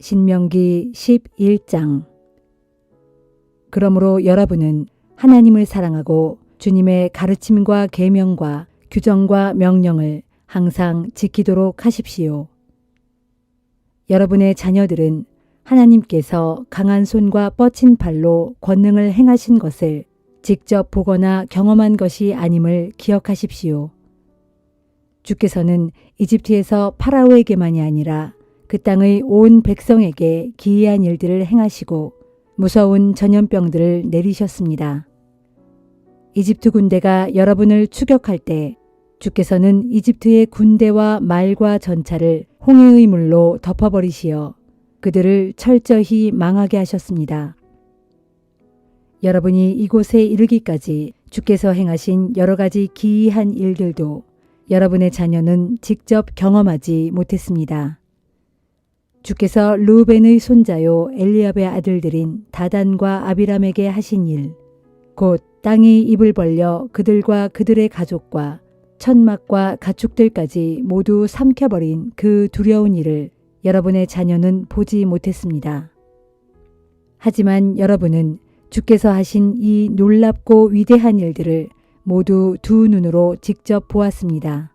신명기 11장. 그러므로 여러분은 하나님을 사랑하고 주님의 가르침과 계명과 규정과 명령을 항상 지키도록 하십시오. 여러분의 자녀들은 하나님께서 강한 손과 뻗친 팔로 권능을 행하신 것을 직접 보거나 경험한 것이 아님을 기억하십시오. 주께서는 이집트에서 파라오에게만이 아니라 그 땅의 온 백성에게 기이한 일들을 행하시고 무서운 전염병들을 내리셨습니다. 이집트 군대가 여러분을 추격할 때 주께서는 이집트의 군대와 말과 전차를 홍해의 물로 덮어버리시어 그들을 철저히 망하게 하셨습니다. 여러분이 이곳에 이르기까지 주께서 행하신 여러 가지 기이한 일들도 여러분의 자녀는 직접 경험하지 못했습니다. 주께서 르우벤의 손자요 엘리압의 아들들인 다단과 아비람에게 하신 일, 곧 땅이 입을 벌려 그들과 그들의 가족과 천막과 가축들까지 모두 삼켜버린 그 두려운 일을 여러분의 자녀는 보지 못했습니다. 하지만 여러분은 주께서 하신 이 놀랍고 위대한 일들을 모두 두 눈으로 직접 보았습니다.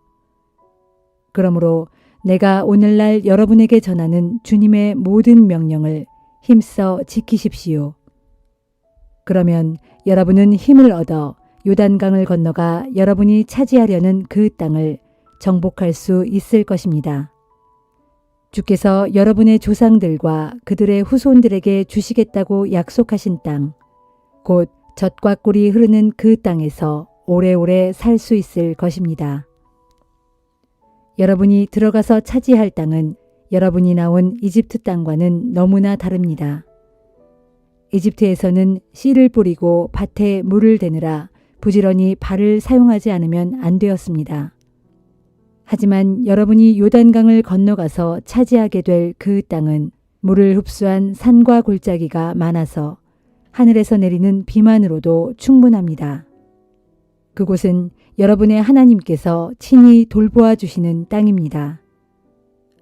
그러므로 내가 오늘날 여러분에게 전하는 주님의 모든 명령을 힘써 지키십시오. 그러면 여러분은 힘을 얻어 요단강을 건너가 여러분이 차지하려는 그 땅을 정복할 수 있을 것입니다. 주께서 여러분의 조상들과 그들의 후손들에게 주시겠다고 약속하신 땅, 곧 젖과 꿀이 흐르는 그 땅에서 오래오래 살 수 있을 것입니다. 여러분이 들어가서 차지할 땅은 여러분이 나온 이집트 땅과는 너무나 다릅니다. 이집트에서는 씨를 뿌리고 밭에 물을 대느라 부지런히 발을 사용하지 않으면 안 되었습니다. 하지만 여러분이 요단강을 건너가서 차지하게 될 그 땅은 물을 흡수한 산과 골짜기가 많아서 하늘에서 내리는 비만으로도 충분합니다. 그곳은 여러분의 하나님께서 친히 돌보아 주시는 땅입니다.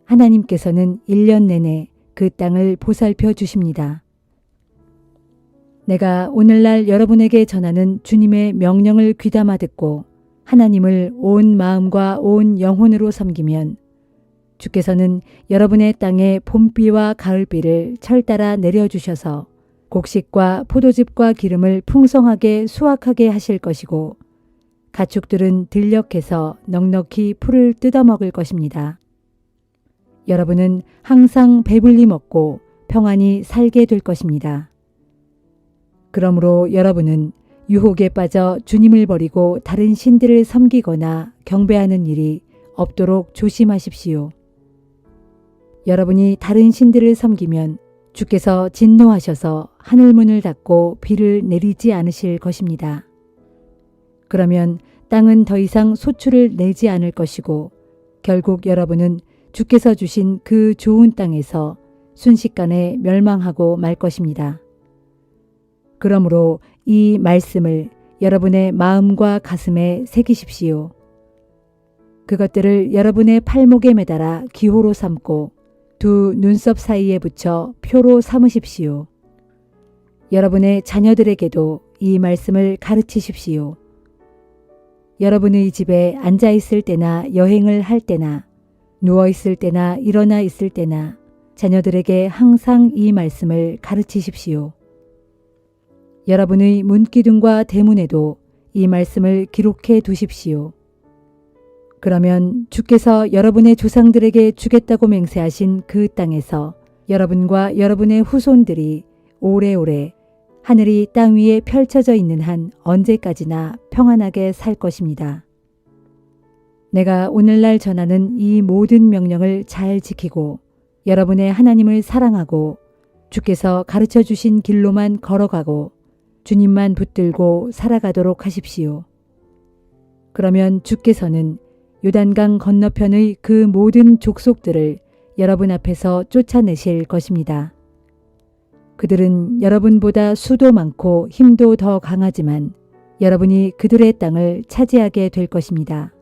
하나님께서는 1년 내내 그 땅을 보살펴 주십니다. 내가 오늘날 여러분에게 전하는 주님의 명령을 귀담아 듣고 하나님을 온 마음과 온 영혼으로 섬기면 주께서는 여러분의 땅에 봄비와 가을비를 철따라 내려주셔서 곡식과 포도즙과 기름을 풍성하게 수확하게 하실 것이고 가축들은 들녘에서 넉넉히 풀을 뜯어먹을 것입니다. 여러분은 항상 배불리 먹고 평안히 살게 될 것입니다. 그러므로 여러분은 유혹에 빠져 주님을 버리고 다른 신들을 섬기거나 경배하는 일이 없도록 조심하십시오. 여러분이 다른 신들을 섬기면 주께서 진노하셔서 하늘문을 닫고 비를 내리지 않으실 것입니다. 그러면 땅은 더 이상 소출을 내지 않을 것이고 결국 여러분은 주께서 주신 그 좋은 땅에서 순식간에 멸망하고 말 것입니다. 그러므로 이 말씀을 여러분의 마음과 가슴에 새기십시오. 그것들을 여러분의 팔목에 매달아 기호로 삼고 두 눈썹 사이에 붙여 표로 삼으십시오. 여러분의 자녀들에게도 이 말씀을 가르치십시오. 여러분의 집에 앉아 있을 때나 여행을 할 때나 누워 있을 때나 일어나 있을 때나 자녀들에게 항상 이 말씀을 가르치십시오. 여러분의 문기둥과 대문에도 이 말씀을 기록해 두십시오. 그러면 주께서 여러분의 조상들에게 주겠다고 맹세하신 그 땅에서 여러분과 여러분의 후손들이 오래오래 하늘이 땅 위에 펼쳐져 있는 한 언제까지나 평안하게 살 것입니다. 내가 오늘날 전하는 이 모든 명령을 잘 지키고 여러분의 하나님을 사랑하고 주께서 가르쳐 주신 길로만 걸어가고 주님만 붙들고 살아가도록 하십시오. 그러면 주께서는 요단강 건너편의 그 모든 족속들을 여러분 앞에서 쫓아내실 것입니다. 그들은 여러분보다 수도 많고 힘도 더 강하지만 여러분이 그들의 땅을 차지하게 될 것입니다.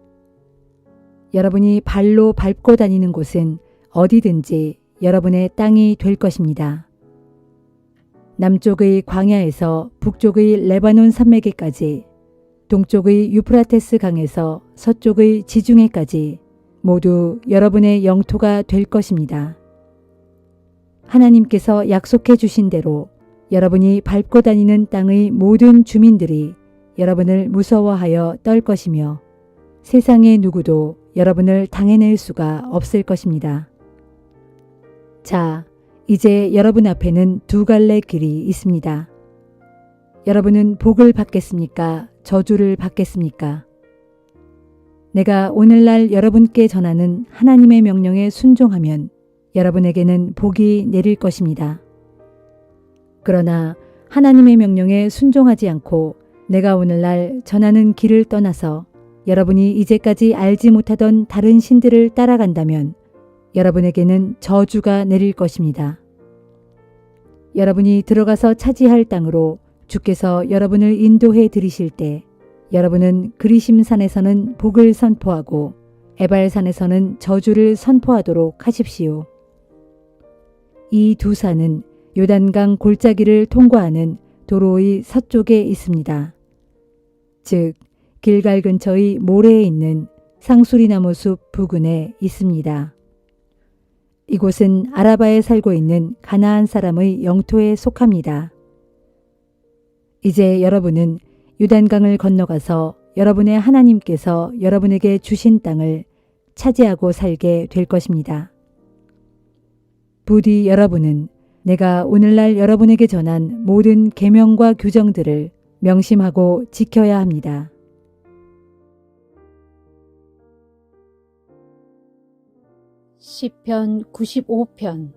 여러분이 발로 밟고 다니는 곳은 어디든지 여러분의 땅이 될 것입니다. 남쪽의 광야에서 북쪽의 레바논 산맥에까지, 동쪽의 유프라테스 강에서 서쪽의 지중해까지 모두 여러분의 영토가 될 것입니다. 하나님께서 약속해 주신 대로 여러분이 밟고 다니는 땅의 모든 주민들이 여러분을 무서워하여 떨 것이며 세상의 누구도 여러분을 당해낼 수가 없을 것입니다. 자, 이제 여러분 앞에는 두 갈래 길이 있습니다. 여러분은 복을 받겠습니까? 저주를 받겠습니까? 내가 오늘날 여러분께 전하는 하나님의 명령에 순종하면 여러분에게는 복이 내릴 것입니다. 그러나 하나님의 명령에 순종하지 않고 내가 오늘날 전하는 길을 떠나서 여러분이 이제까지 알지 못하던 다른 신들을 따라간다면 여러분에게는 저주가 내릴 것입니다. 여러분이 들어가서 차지할 땅으로 주께서 여러분을 인도해 들이실 때 여러분은 그리심산에서는 복을 선포하고 에발산에서는 저주를 선포하도록 하십시오. 이 두 산은 요단강 골짜기를 통과하는 도로의 서쪽에 있습니다. 즉 길갈 근처의 모래에 있는 상수리나무 숲 부근에 있습니다. 이곳은 아라바에 살고 있는 가나안 사람의 영토에 속합니다. 이제 여러분은 요단강을 건너가서 여러분의 하나님께서 여러분에게 주신 땅을 차지하고 살게 될 것입니다. 부디 여러분은 내가 오늘날 여러분에게 전한 모든 계명과 규정들을 명심하고 지켜야 합니다. 시편 95편.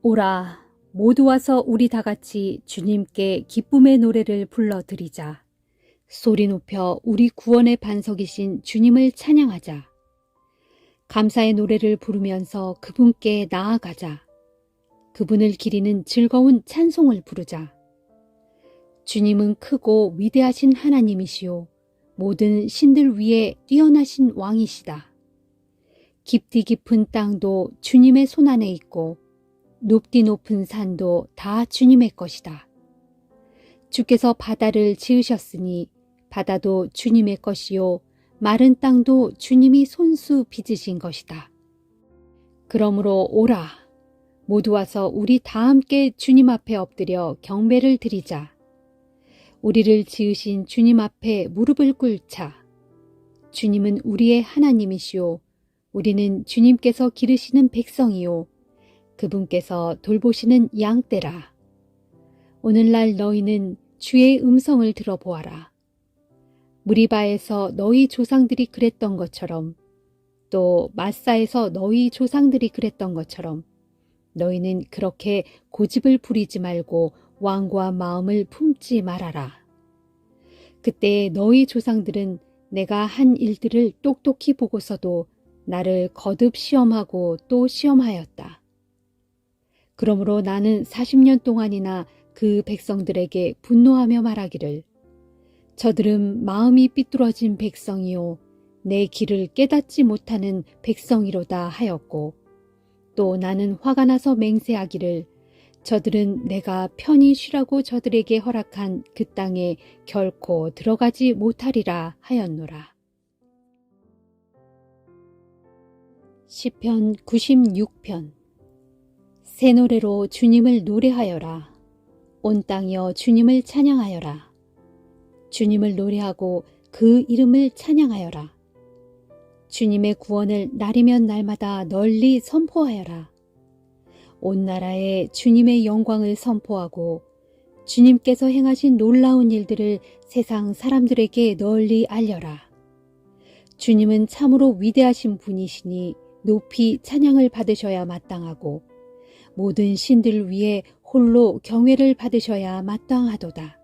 오라, 모두 와서 우리 다같이 주님께 기쁨의 노래를 불러드리자. 소리 높여 우리 구원의 반석이신 주님을 찬양하자. 감사의 노래를 부르면서 그분께 나아가자. 그분을 기리는 즐거운 찬송을 부르자. 주님은 크고 위대하신 하나님이시오. 모든 신들 위에 뛰어나신 왕이시다. 깊디 깊은 땅도 주님의 손안에 있고 높디 높은 산도 다 주님의 것이다. 주께서 바다를 지으셨으니 바다도 주님의 것이요 마른 땅도 주님이 손수 빚으신 것이다. 그러므로 오라, 모두 와서 우리 다 함께 주님 앞에 엎드려 경배를 드리자. 우리를 지으신 주님 앞에 무릎을 꿇자. 주님은 우리의 하나님이시오. 우리는 주님께서 기르시는 백성이요 그분께서 돌보시는 양떼라. 오늘날 너희는 주의 음성을 들어보아라. 무리바에서 너희 조상들이 그랬던 것처럼 또 마사에서 너희 조상들이 그랬던 것처럼 너희는 그렇게 고집을 부리지 말고 완고한 마음을 품지 말아라. 그때 너희 조상들은 내가 한 일들을 똑똑히 보고서도 나를 거듭 시험하고 또 시험하였다. 그러므로 나는 40년 동안이나 그 백성들에게 분노하며 말하기를 저들은 마음이 삐뚤어진 백성이요 내 길을 깨닫지 못하는 백성이로다 하였고 또 나는 화가 나서 맹세하기를 저들은 내가 편히 쉬라고 저들에게 허락한 그 땅에 결코 들어가지 못하리라 하였노라. 시편 96편. 새 노래로 주님을 노래하여라. 온 땅이여 주님을 찬양하여라. 주님을 노래하고 그 이름을 찬양하여라. 주님의 구원을 날이면 날마다 널리 선포하여라. 온 나라에 주님의 영광을 선포하고 주님께서 행하신 놀라운 일들을 세상 사람들에게 널리 알려라. 주님은 참으로 위대하신 분이시니 높이 찬양을 받으셔야 마땅하고 모든 신들 위에 홀로 경외를 받으셔야 마땅하도다.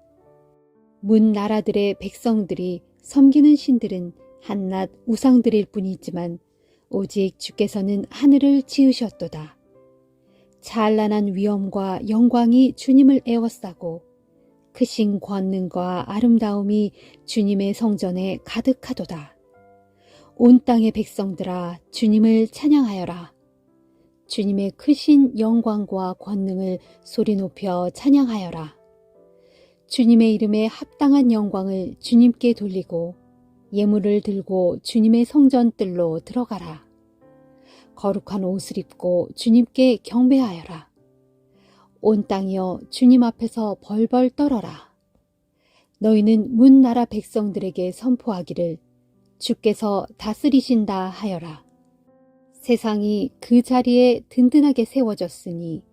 문 나라들의 백성들이 섬기는 신들은 한낱 우상들일 뿐이지만 오직 주께서는 하늘을 지으셨도다. 찬란한 위엄과 영광이 주님을 에워싸고 크신 권능과 아름다움이 주님의 성전에 가득하도다. 온 땅의 백성들아 주님을 찬양하여라. 주님의 크신 영광과 권능을 소리 높여 찬양하여라. 주님의 이름에 합당한 영광을 주님께 돌리고 예물을 들고 주님의 성전뜰로 들어가라. 거룩한 옷을 입고 주님께 경배하여라. 온 땅이여 주님 앞에서 벌벌 떨어라. 너희는 문 나라 백성들에게 선포하기를 주께서 다스리신다 하여라. 세상이 그 자리에 든든하게 세워졌으니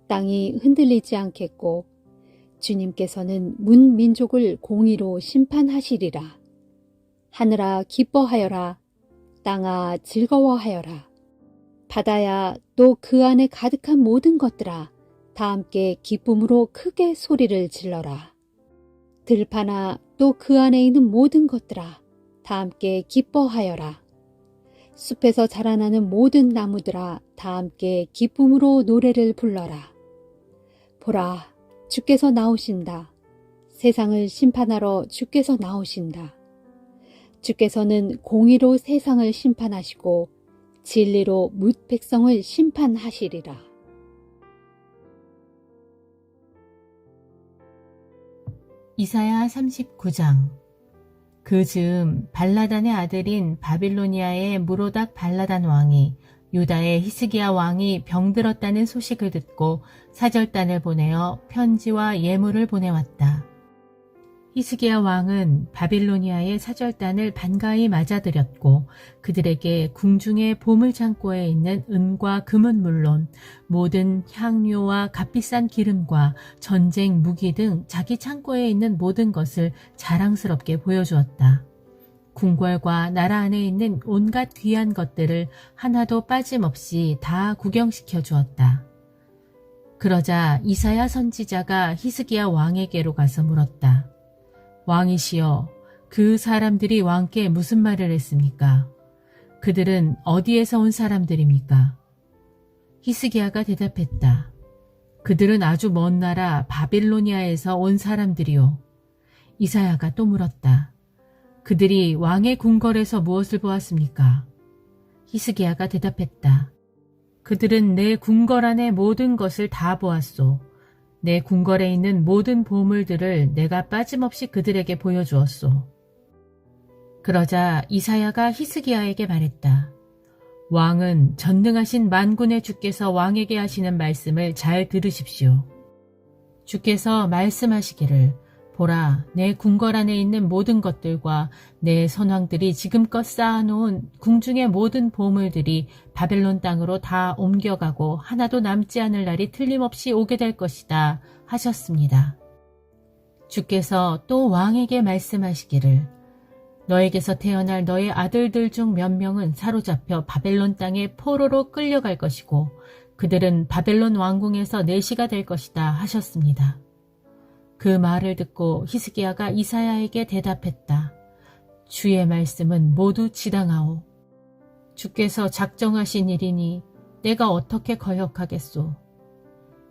땅이 흔들리지 않겠고 주님께서는 문 민족을 공의로 심판하시리라. 하늘아 기뻐하여라. 땅아 즐거워하여라. 바다야 또 그 안에 가득한 모든 것들아 다 함께 기쁨으로 크게 소리를 질러라. 들판아 또 그 안에 있는 모든 것들아 다 함께 기뻐하여라. 숲에서 자라나는 모든 나무들아 다 함께 기쁨으로 노래를 불러라. 보라, 주께서 나오신다. 세상을 심판하러 주께서 나오신다. 주께서는 공의로 세상을 심판하시고 진리로 뭇 백성을 심판하시리라. 이사야 39장. 그 즈음 발라단의 아들인 바빌로니아의 무로닥 발라단 왕이 유다의 히스기야 왕이 병들었다는 소식을 듣고 사절단을 보내어 편지와 예물을 보내왔다. 히스기야 왕은 바빌로니아의 사절단을 반가이 맞아들였고 그들에게 궁중의 보물창고에 있는 은과 금은 물론 모든 향료와 값비싼 기름과 전쟁 무기 등 자기 창고에 있는 모든 것을 자랑스럽게 보여주었다. 궁궐과 나라 안에 있는 온갖 귀한 것들을 하나도 빠짐없이 다 구경시켜 주었다. 그러자 이사야 선지자가 히스기야 왕에게로 가서 물었다. 왕이시여, 그 사람들이 왕께 무슨 말을 했습니까? 그들은 어디에서 온 사람들입니까? 히스기야가 대답했다. 그들은 아주 먼 나라 바빌로니아에서 온 사람들이요. 이사야가 또 물었다. 그들이 왕의 궁궐에서 무엇을 보았습니까? 히스기야가 대답했다. 그들은 내 궁궐 안의 모든 것을 다 보았소. 내 궁궐에 있는 모든 보물들을 내가 빠짐없이 그들에게 보여주었소. 그러자 이사야가 히스기야에게 말했다. 왕은 전능하신 만군의 주께서 왕에게 하시는 말씀을 잘 들으십시오. 주께서 말씀하시기를 보라, 내 궁궐 안에 있는 모든 것들과 내 선왕들이 지금껏 쌓아놓은 궁중의 모든 보물들이 바벨론 땅으로 다 옮겨가고 하나도 남지 않을 날이 틀림없이 오게 될 것이다 하셨습니다. 주께서 또 왕에게 말씀하시기를 너에게서 태어날 너의 아들들 중 몇 명은 사로잡혀 바벨론 땅에 포로로 끌려갈 것이고 그들은 바벨론 왕궁에서 내시가 될 것이다 하셨습니다. 그 말을 듣고 히스기야가 이사야에게 대답했다. 주의 말씀은 모두 지당하오. 주께서 작정하신 일이니 내가 어떻게 거역하겠소.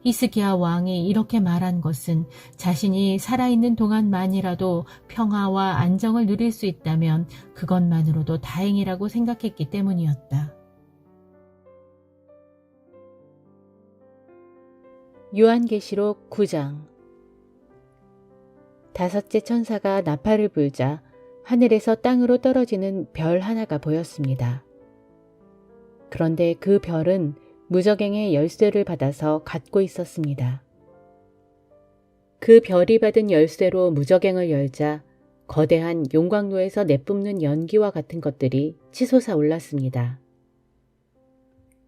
히스기야 왕이 이렇게 말한 것은 자신이 살아있는 동안만이라도 평화와 안정을 누릴 수 있다면 그것만으로도 다행이라고 생각했기 때문이었다. 요한계시록 9장. 다섯째 천사가 나팔을 불자 하늘에서 땅으로 떨어지는 별 하나가 보였습니다. 그런데 그 별은 무저갱의 열쇠를 받아서 갖고 있었습니다. 그 별이 받은 열쇠로 무저갱을 열자 거대한 용광로에서 내뿜는 연기와 같은 것들이 치솟아 올랐습니다.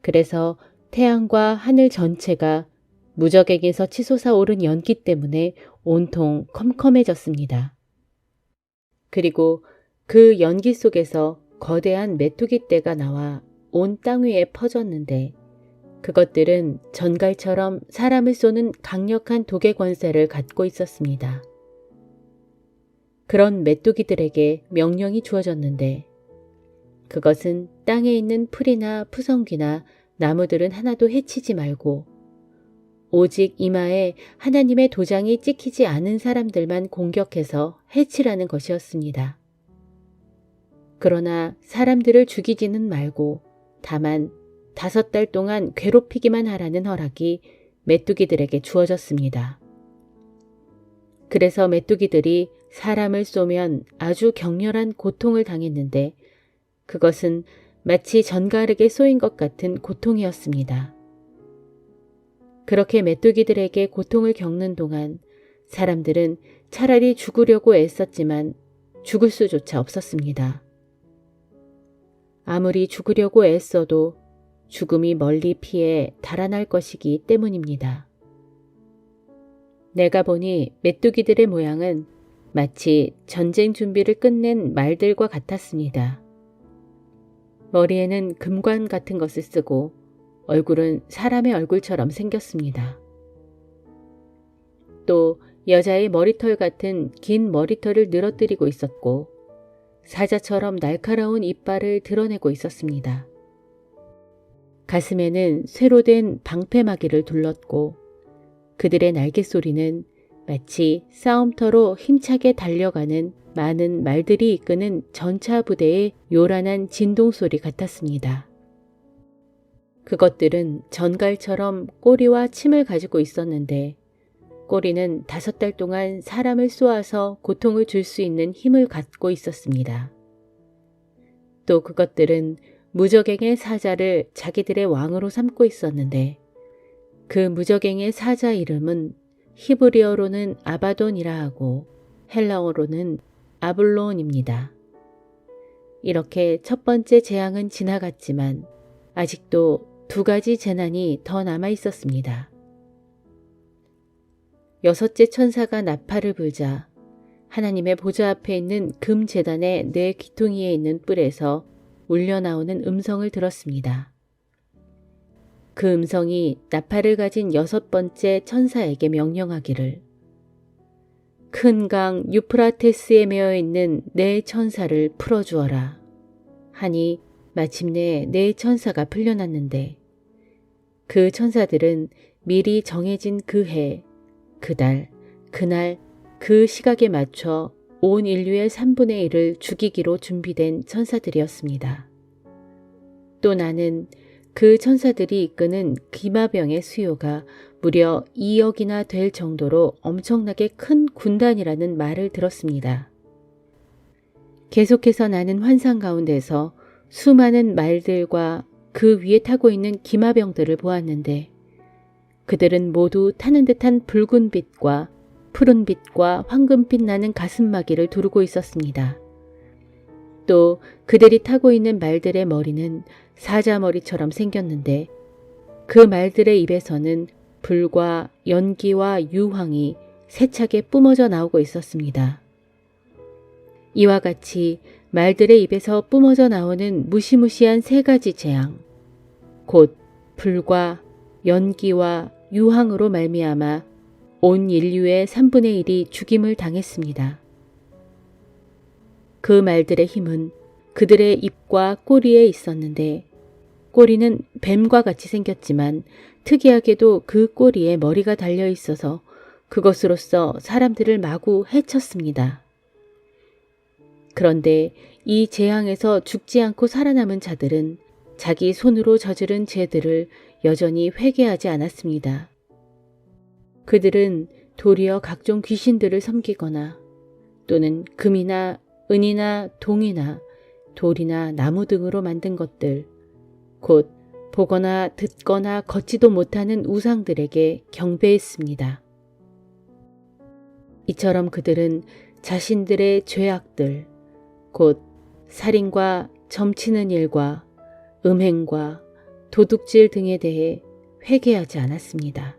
그래서 태양과 하늘 전체가 무저갱에서 치솟아 오른 연기 때문에 온통 컴컴해졌습니다. 그리고 그 연기 속에서 거대한 메뚜기 떼가 나와 온 땅 위에 퍼졌는데 그것들은 전갈처럼 사람을 쏘는 강력한 독의 권세를 갖고 있었습니다. 그런 메뚜기들에게 명령이 주어졌는데 그것은 땅에 있는 풀이나 푸성귀나 나무들은 하나도 해치지 말고 오직 이마에 하나님의 도장이 찍히지 않은 사람들만 공격해서 해치라는 것이었습니다. 그러나 사람들을 죽이지는 말고 다만 5달 동안 괴롭히기만 하라는 허락이 메뚜기들에게 주어졌습니다. 그래서 메뚜기들이 사람을 쏘면 아주 격렬한 고통을 당했는데 그것은 마치 전갈에게 쏘인 것 같은 고통이었습니다. 그렇게 메뚜기들에게 고통을 겪는 동안 사람들은 차라리 죽으려고 애썼지만 죽을 수조차 없었습니다. 아무리 죽으려고 애써도 죽음이 멀리 피해 달아날 것이기 때문입니다. 내가 보니 메뚜기들의 모양은 마치 전쟁 준비를 끝낸 말들과 같았습니다. 머리에는 금관 같은 것을 쓰고 얼굴은 사람의 얼굴처럼 생겼습니다. 또 여자의 머리털 같은 긴 머리털을 늘어뜨리고 있었고 사자처럼 날카로운 이빨을 드러내고 있었습니다. 가슴에는 쇠로 된 방패마개를 둘렀고 그들의 날개 소리는 마치 싸움터로 힘차게 달려가는 많은 말들이 이끄는 전차 부대의 요란한 진동소리 같았습니다. 그것들은 전갈처럼 꼬리와 침을 가지고 있었는데 꼬리는 5달 동안 사람을 쏘아서 고통을 줄 수 있는 힘을 갖고 있었습니다. 또 그것들은 무저갱의 사자를 자기들의 왕으로 삼고 있었는데 그 무저갱의 사자 이름은 히브리어로는 아바돈이라 하고 헬라어로는 아블론입니다. 이렇게 첫 번째 재앙은 지나갔지만 아직도 2가지 재난이 더 남아 있었습니다. 6째 천사가 나팔을 불자 하나님의 보좌 앞에 있는 금 제단의 네 귀퉁이에 있는 뿔에서 울려나오는 음성을 들었습니다. 그 음성이 나팔을 가진 6번째 천사에게 명령하기를 큰 강 유프라테스에 매어 있는 네 천사를 풀어주어라 하니 마침내 네 천사가 풀려났는데 그 천사들은 미리 정해진 그 해, 그 달, 그날, 그 시각에 맞춰 온 인류의 3분의 1을 죽이기로 준비된 천사들이었습니다. 또 나는 그 천사들이 이끄는 기마병의 수요가 무려 2억이나 될 정도로 엄청나게 큰 군단이라는 말을 들었습니다. 계속해서 나는 환상 가운데서 수많은 말들과 그 위에 타고 있는 기마병들을 보았는데 그들은 모두 타는 듯한 붉은 빛과 푸른 빛과 황금빛 나는 가슴마개를 두르고 있었습니다. 또 그들이 타고 있는 말들의 머리는 사자머리처럼 생겼는데 그 말들의 입에서는 불과 연기와 유황이 세차게 뿜어져 나오고 있었습니다. 이와 같이 말들의 입에서 뿜어져 나오는 무시무시한 3가지 재앙, 곧 불과 연기와 유황으로 말미암아 온 인류의 3분의 1이 죽임을 당했습니다. 그 말들의 힘은 그들의 입과 꼬리에 있었는데 꼬리는 뱀과 같이 생겼지만 특이하게도 그 꼬리에 머리가 달려 있어서 그것으로써 사람들을 마구 해쳤습니다. 그런데 이 재앙에서 죽지 않고 살아남은 자들은 자기 손으로 저지른 죄들을 여전히 회개하지 않았습니다. 그들은 도리어 각종 귀신들을 섬기거나 또는 금이나 은이나 동이나 돌이나 나무 등으로 만든 것들, 곧 보거나 듣거나 걷지도 못하는 우상들에게 경배했습니다. 이처럼 그들은 자신들의 죄악들, 곧 살인과 점치는 일과 음행과 도둑질 등에 대해 회개하지 않았습니다.